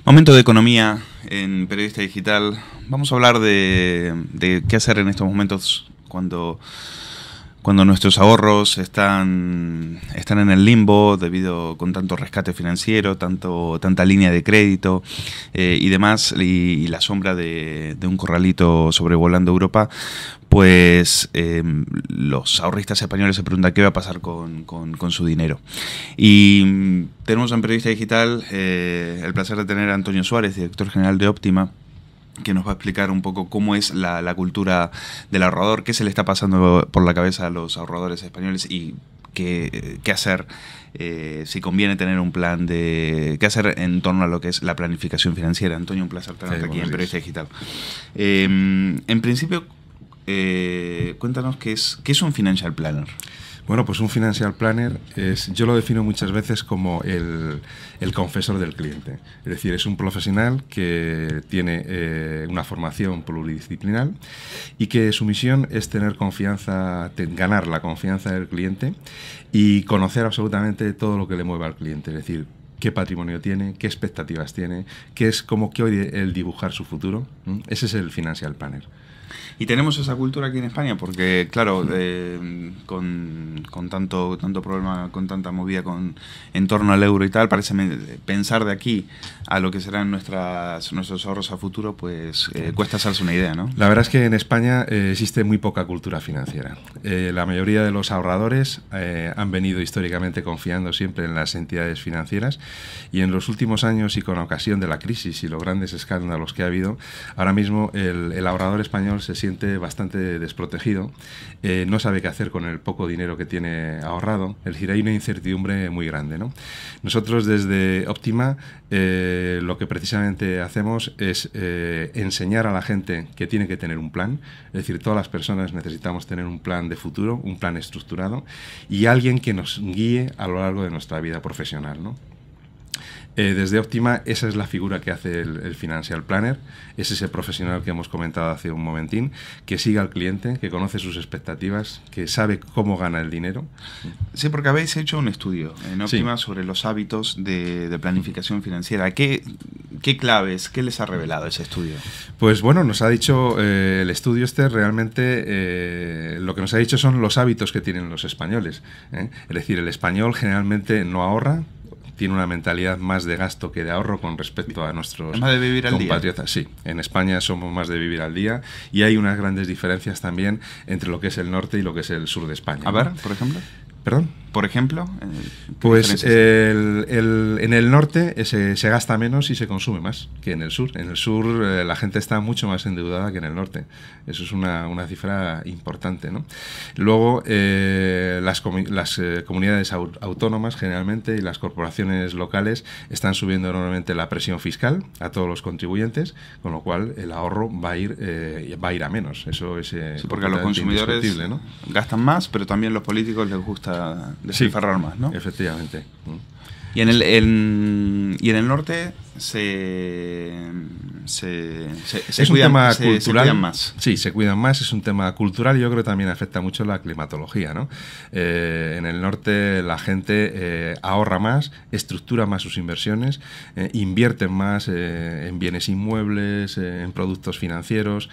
Momento de economía en Periodista Digital. Vamos a hablar de qué hacer en estos momentos cuando nuestros ahorros están en el limbo debido con tanto rescate financiero, tanta línea de crédito y demás, y la sombra de un corralito sobrevolando Europa. Pues los ahorristas españoles se preguntan qué va a pasar con su dinero. Y tenemos en Periodista Digital el placer de tener a Antonio Suárez, director general de Optima, que nos va a explicar un poco cómo es la cultura del ahorrador, qué se le está pasando por la cabeza a los ahorradores españoles y qué hacer, si conviene tener un plan qué hacer en torno a lo que es la planificación financiera. Antonio, un placer tenerte aquí en Periodista Digital. En principio, cuéntanos qué es un financial planner. Bueno, pues un financial planner yo lo defino muchas veces como el confesor del cliente. Es decir, es un profesional que tiene una formación pluridisciplinar y que su misión es tener confianza, ganar la confianza del cliente y conocer absolutamente todo lo que le mueve al cliente. Es decir, qué patrimonio tiene, qué expectativas tiene, cómo quiere él dibujar su futuro. Ese es el financial planner. Y tenemos esa cultura aquí en España porque, claro, con tanto problema, con tanta movida en torno al euro y tal, parece pensar de aquí a lo que serán nuestros ahorros a futuro, pues cuesta hacerse una idea, ¿no? La verdad es que en España existe muy poca cultura financiera. La mayoría de los ahorradores han venido históricamente confiando siempre en las entidades financieras y en los últimos años y con ocasión de la crisis y los grandes escándalos que ha habido, ahora mismo el ahorrador español se siente bastante desprotegido, no sabe qué hacer con el poco dinero que tiene ahorrado, es decir, hay una incertidumbre muy grande, ¿no? Nosotros desde Optima lo que precisamente hacemos es enseñar a la gente que tiene que tener un plan, es decir, todas las personas necesitamos tener un plan de futuro, un plan estructurado y alguien que nos guíe a lo largo de nuestra vida profesional, ¿no? Desde Optima, esa es la figura que hace el financial planner, es ese profesional que hemos comentado hace un momentín, que sigue al cliente, que conoce sus expectativas, que sabe cómo gana el dinero. Sí, porque habéis hecho un estudio en Optima sobre los hábitos de planificación financiera. ¿Qué claves, qué les ha revelado ese estudio? Pues bueno, nos ha dicho el estudio realmente lo que nos ha dicho son los hábitos que tienen los españoles. Es decir, el español generalmente no ahorra, tiene una mentalidad más de gasto que de ahorro con respecto a nuestros más de vivir al compatriotas. Día. Sí, en España somos más de vivir al día y hay unas grandes diferencias también entre lo que es el norte y lo que es el sur de España. A ver, por ejemplo. ¿Perdón? Por ejemplo. Pues en el norte se gasta menos y se consume más que en el sur. En el sur la gente está mucho más endeudada que en el norte. Eso es una cifra importante, ¿no? Luego, las comunidades autónomas generalmente y las corporaciones locales están subiendo enormemente la presión fiscal a todos los contribuyentes, con lo cual el ahorro va a ir a menos. Eso es sí, porque a los consumidores, ¿no?, gastan más, pero también a los políticos les gusta despilfarrar más, ¿no? Efectivamente. Y en el norte es un tema cultural. Se cuidan más. Sí, se cuidan más, es un tema cultural y yo creo que también afecta mucho la climatología, ¿no? En el norte la gente ahorra más, estructura más sus inversiones, invierten más en bienes inmuebles, en productos financieros.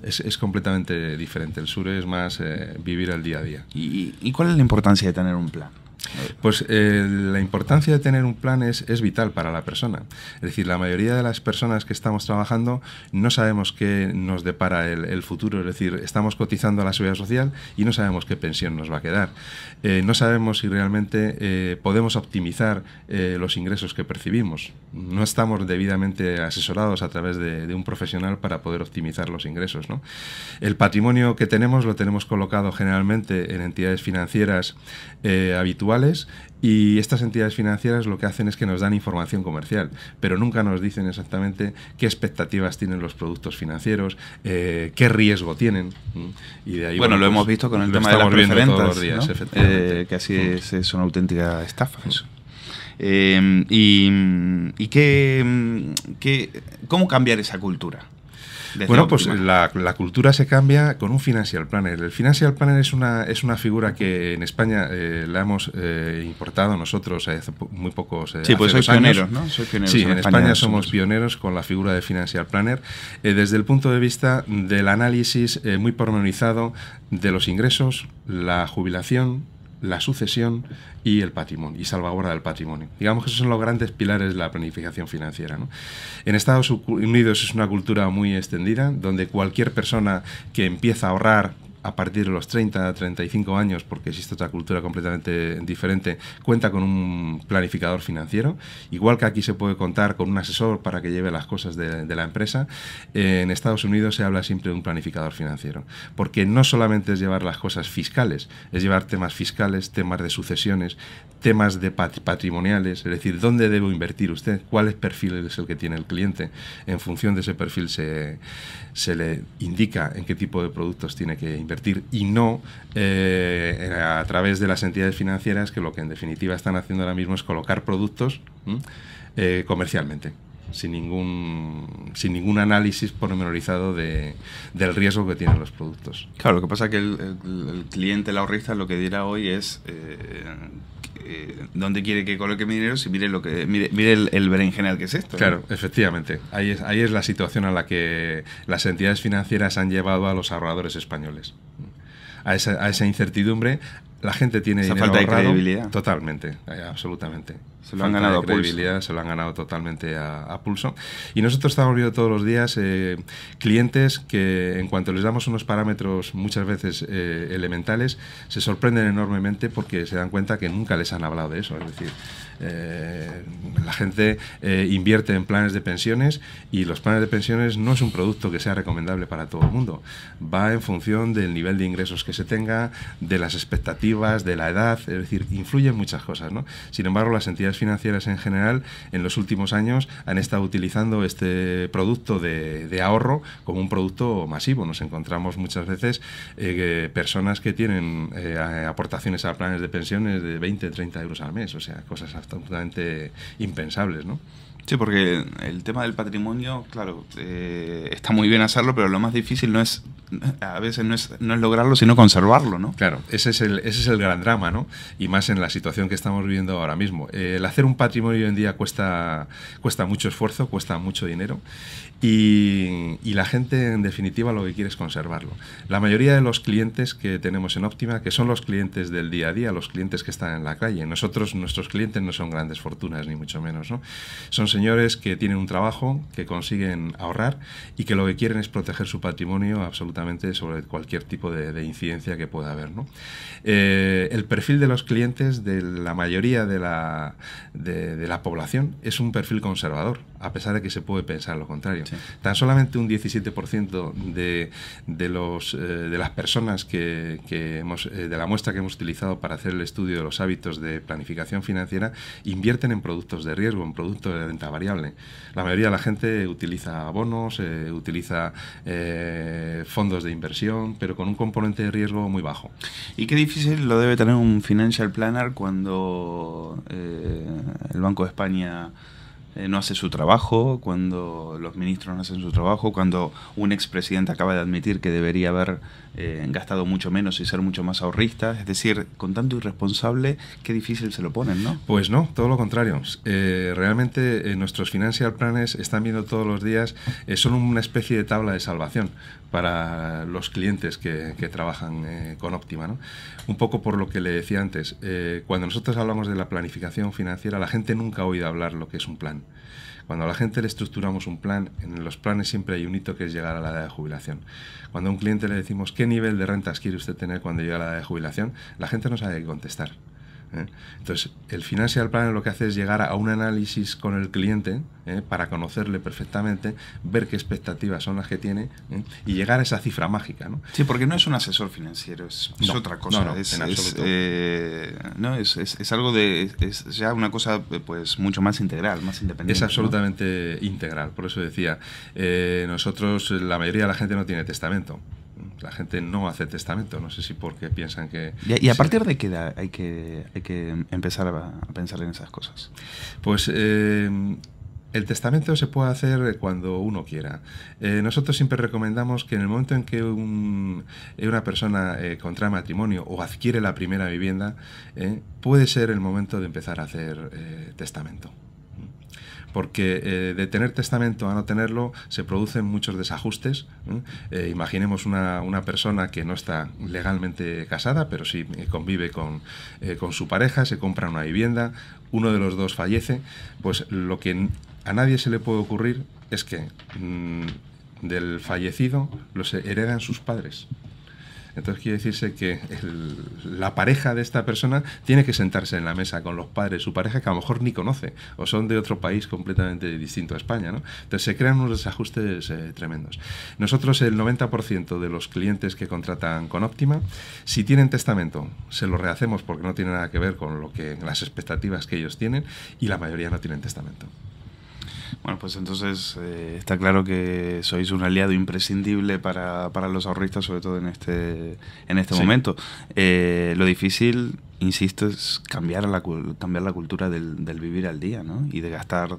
Es completamente diferente. El sur es más vivir el día a día. ¿Y cuál es la importancia de tener un plan? Pues la importancia de tener un plan es vital para la persona. Es decir, la mayoría de las personas que estamos trabajando no sabemos qué nos depara el futuro. Es decir, estamos cotizando a la seguridad social y no sabemos qué pensión nos va a quedar. No sabemos si realmente podemos optimizar los ingresos que percibimos. No estamos debidamente asesorados a través de un profesional para poder optimizar los ingresos, ¿no? El patrimonio que tenemos lo tenemos colocado generalmente en entidades financieras habituales, y estas entidades financieras lo que hacen es que nos dan información comercial, pero nunca nos dicen exactamente qué expectativas tienen los productos financieros, qué riesgo tienen. Y de ahí, bueno, lo hemos visto con el tema de las preferentes, todos los días, ¿no? Efectivamente. Que así es una auténtica estafa eso. ¿Cómo cambiar esa cultura? Bueno, pues la cultura se cambia con un financial planner. El financial planner es una figura que en España la hemos importado nosotros hace muy pocos sí, pues sois pioneros, ¿no? Sí, en España somos pioneros con la figura de financial planner desde el punto de vista del análisis muy pormenorizado de los ingresos, la jubilación, la sucesión y el patrimonio, y salvaguarda del patrimonio. Digamos que esos son los grandes pilares de la planificación financiera, ¿no? En Estados Unidos es una cultura muy extendida, donde cualquier persona que empieza a ahorrar a partir de los 30, 35 años, porque existe otra cultura completamente diferente, cuenta con un planificador financiero. Igual que aquí se puede contar con un asesor para que lleve las cosas de la empresa, en Estados Unidos se habla siempre de un planificador financiero. Porque no solamente es llevar las cosas fiscales, es llevar temas fiscales, temas de sucesiones, temas de patrimoniales, es decir, ¿dónde debo invertir usted? ¿Cuál perfil es el que tiene el cliente? En función de ese perfil se le indica en qué tipo de productos tiene que invertir y no a través de las entidades financieras, que lo que en definitiva están haciendo ahora mismo es colocar productos comercialmente, sin ningún análisis pormenorizado del riesgo que tienen los productos. Claro, lo que pasa es que el cliente, el ahorrista, lo que dirá hoy es dónde quiere que coloque mi dinero, si mire el berenjenal que es esto, ¿no? Claro, efectivamente. Ahí es la situación a la que las entidades financieras han llevado a los ahorradores españoles. A esa incertidumbre, la gente tiene esa dinero falta de ahorrado. credibilidad. Totalmente, absolutamente. Se lo han ganado a pulso. Se lo han ganado totalmente a pulso. Y nosotros estamos viendo todos los días clientes que, en cuanto les damos unos parámetros muchas veces elementales, se sorprenden enormemente porque se dan cuenta que nunca les han hablado de eso. Es decir, la gente invierte en planes de pensiones, y los planes de pensiones no es un producto que sea recomendable para todo el mundo. Va en función del nivel de ingresos que se tenga, de las expectativas, de la edad, es decir, influyen muchas cosas, ¿no? Sin embargo, las entidades financieras en general en los últimos años han estado utilizando este producto de ahorro como un producto masivo. Nos encontramos muchas veces personas que tienen aportaciones a planes de pensiones de 20, 30 euros al mes, o sea, cosas absolutamente impensables, ¿no? Sí, porque el tema del patrimonio, claro, está muy bien hacerlo, pero lo más difícil a veces no es lograrlo, sino conservarlo, ¿no? Claro, ese es el gran drama, ¿no? Y más en la situación que estamos viviendo ahora mismo. El hacer un patrimonio hoy en día cuesta mucho esfuerzo, cuesta mucho dinero, y la gente, en definitiva, lo que quiere es conservarlo. La mayoría de los clientes que tenemos en Optima, que son los clientes del día a día, los clientes que están en la calle, nuestros clientes no son grandes fortunas, ni mucho menos, ¿no? Son señores que tienen un trabajo, que consiguen ahorrar y que lo que quieren es proteger su patrimonio absolutamente sobre cualquier tipo de incidencia que pueda haber, ¿no? El perfil de los clientes de la mayoría de la población es un perfil conservador, a pesar de que se puede pensar lo contrario. Sí. Tan solamente un 17% de las personas de la muestra que hemos utilizado para hacer el estudio de los hábitos de planificación financiera invierten en productos de riesgo, en productos de renta variable. La mayoría de la gente utiliza bonos, utiliza fondos de inversión, pero con un componente de riesgo muy bajo. ¿Y qué difícil lo debe tener un financial planner cuando el Banco de España no hace su trabajo, cuando los ministros no hacen su trabajo, cuando un expresidente acaba de admitir que debería haber gastado mucho menos y ser mucho más ahorrista? Es decir, con tanto irresponsable, qué difícil se lo ponen, ¿no? Pues no, todo lo contrario. Realmente nuestros financial planners están viendo todos los días, son una especie de tabla de salvación para los clientes que trabajan con Optima, ¿no? Un poco por lo que le decía antes, cuando nosotros hablamos de la planificación financiera, la gente nunca ha oído hablar lo que es un plan. Cuando a la gente le estructuramos un plan, en los planes siempre hay un hito que es llegar a la edad de jubilación. Cuando a un cliente le decimos ¿qué nivel de rentas quiere usted tener cuando llegue a la edad de jubilación?, la gente no sabe qué contestar. Entonces, el financial planner lo que hace es llegar a un análisis con el cliente para conocerle perfectamente, ver qué expectativas son las que tiene y llegar a esa cifra mágica, ¿no? Sí, porque no es un asesor financiero, es otra cosa. No, en absoluto. Es algo es ya una cosa pues mucho más integral, más independiente. Es absolutamente integral, por eso decía, nosotros, la mayoría de la gente no tiene testamento. La gente no hace testamento, no sé si porque piensan que... ¿Y a partir de qué edad hay que empezar a pensar en esas cosas? Pues El testamento se puede hacer cuando uno quiera. Nosotros siempre recomendamos que en el momento en que una persona contrae matrimonio o adquiere la primera vivienda, puede ser el momento de empezar a hacer testamento. Porque de tener testamento a no tenerlo se producen muchos desajustes. Imaginemos una persona que no está legalmente casada, pero sí convive con su pareja, se compra una vivienda, uno de los dos fallece, pues lo que a nadie se le puede ocurrir es que del fallecido los heredan sus padres. Entonces quiere decirse que la pareja de esta persona tiene que sentarse en la mesa con los padres de su pareja que a lo mejor ni conoce o son de otro país completamente distinto a España, ¿no? Entonces se crean unos desajustes tremendos. Nosotros el 90% de los clientes que contratan con Optima, si tienen testamento, se lo rehacemos porque no tiene nada que ver con las expectativas que ellos tienen, y la mayoría no tienen testamento. Bueno, pues entonces está claro que sois un aliado imprescindible para los ahorristas, sobre todo en este sí. momento. Lo difícil, insisto, es cambiar la cultura del vivir al día, ¿no? Y de gastar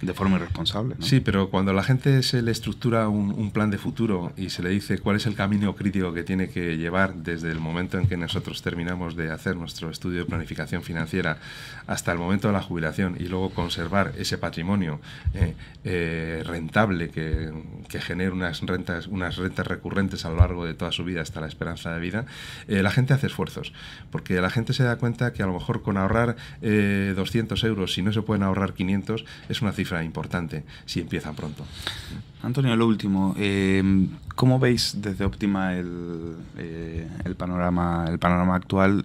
de forma irresponsable, ¿no? Sí, pero cuando a la gente se le estructura un plan de futuro y se le dice cuál es el camino crítico que tiene que llevar desde el momento en que nosotros terminamos de hacer nuestro estudio de planificación financiera hasta el momento de la jubilación, y luego conservar ese patrimonio rentable que genere unas rentas recurrentes a lo largo de toda su vida hasta la esperanza de vida, la gente hace esfuerzos, porque la gente se da cuenta que a lo mejor con ahorrar 200 euros, si no se pueden ahorrar 500, es una cifra importante si empiezan pronto. Antonio, lo último, ¿cómo veis desde Optima el panorama actual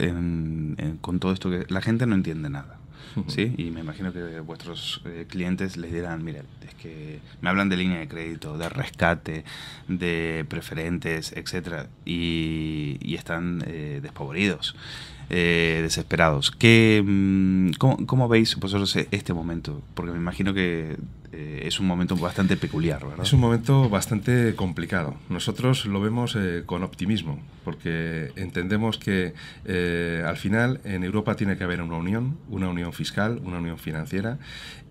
con todo esto que la gente no entiende nada? ¿Sí? Y me imagino que vuestros clientes les dirán, mira, es que me hablan de línea de crédito, de rescate, de preferentes, etcétera, y están despavoridos, desesperados. ¿Cómo veis vosotros este momento? Porque me imagino que es un momento bastante peculiar, ¿verdad? Es un momento bastante complicado. Nosotros lo vemos con optimismo, porque entendemos que al final en Europa tiene que haber una unión fiscal, una unión financiera,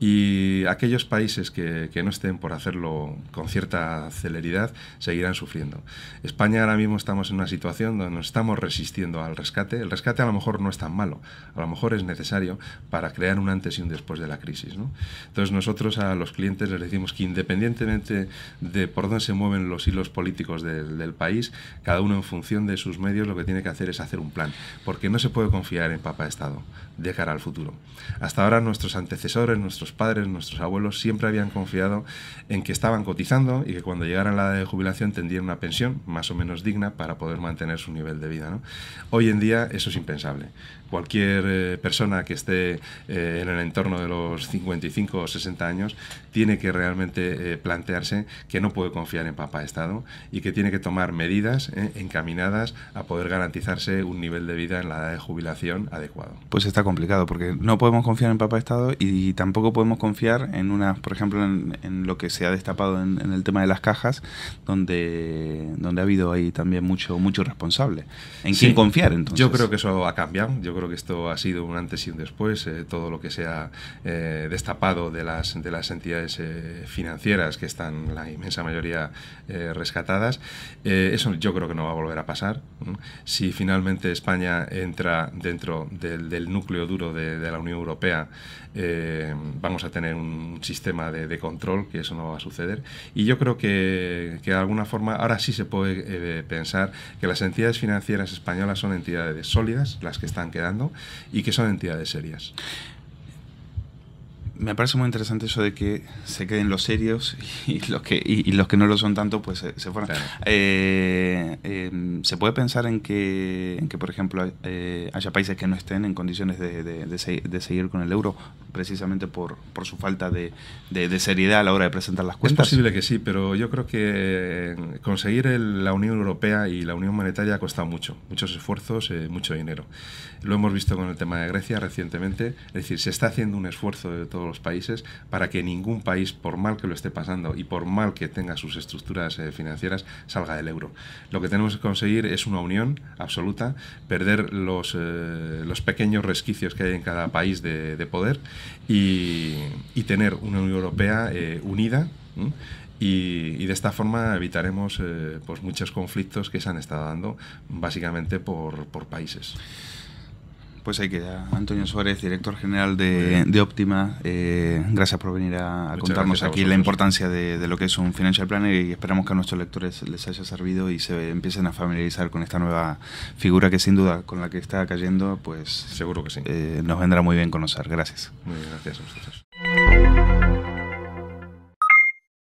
y aquellos países que no estén por hacerlo con cierta celeridad seguirán sufriendo. España ahora mismo estamos en una situación donde nos estamos resistiendo al rescate. El rescate a lo mejor no es tan malo, a lo mejor es necesario para crear un antes y un después de la crisis, ¿no? Entonces nosotros a los clientes les decimos que independientemente de por dónde se mueven los hilos políticos del país, cada uno en función de sus medios lo que tiene que hacer es hacer un plan, porque no se puede confiar en papá Estado de cara al futuro. Hasta ahora nuestros antecesores, nuestros padres, nuestros abuelos siempre habían confiado en que estaban cotizando y que cuando llegaran a la edad de jubilación tendrían una pensión más o menos digna para poder mantener su nivel de vida, ¿no? Hoy en día eso es impensable. Cualquier persona que esté en el entorno de los 55 o 60 años tiene que realmente plantearse que no puede confiar en papá Estado y que tiene que tomar medidas encaminadas a poder garantizarse un nivel de vida en la edad de jubilación adecuado. Pues está complicado, porque no podemos confiar en papá Estado y tampoco podemos confiar en por ejemplo, en lo que se ha destapado en el tema de las cajas, donde ha habido ahí también mucho responsable. ¿En quién confiar, entonces? Yo creo que eso ha cambiado. Yo creo que esto ha sido un antes y un después. Todo lo que se ha destapado de las entidades financieras, que están la inmensa mayoría rescatadas, eso yo creo que no va a volver a pasar. Si finalmente España entra dentro del núcleo duro de la Unión Europea, vamos a tener un sistema de control, que eso no va a suceder. Y yo creo que de alguna forma ahora sí se puede pensar que las entidades financieras españolas son entidades sólidas, las que están quedando, y que son entidades serias. Me parece muy interesante eso de que se queden los serios y los que no lo son tanto, pues se fueran. Claro. ¿Se puede pensar en que por ejemplo, haya países que no estén en condiciones de seguir con el euro, precisamente por su falta de seriedad a la hora de presentar las cuentas? Es posible que sí, pero yo creo que conseguir la Unión Europea y la Unión Monetaria ha costado muchos esfuerzos, mucho dinero. Lo hemos visto con el tema de Grecia recientemente, es decir, se está haciendo un esfuerzo de todos los países para que ningún país, por mal que lo esté pasando y por mal que tenga sus estructuras financieras, salga del euro. Lo que tenemos que conseguir es una unión absoluta, perder los pequeños resquicios que hay en cada país de poder y tener una Unión Europea unida. Y de esta forma evitaremos pues muchos conflictos que se han estado dando básicamente por países. Pues ahí queda. Antonio Suárez, director general de Optima. Gracias por venir a contarnos aquí la importancia de lo que es un financial planner, y esperamos que a nuestros lectores les haya servido y se empiecen a familiarizar con esta nueva figura que sin duda con la que está cayendo, pues seguro que sí. Nos vendrá muy bien conocer. Gracias. Muy bien, gracias a ustedes.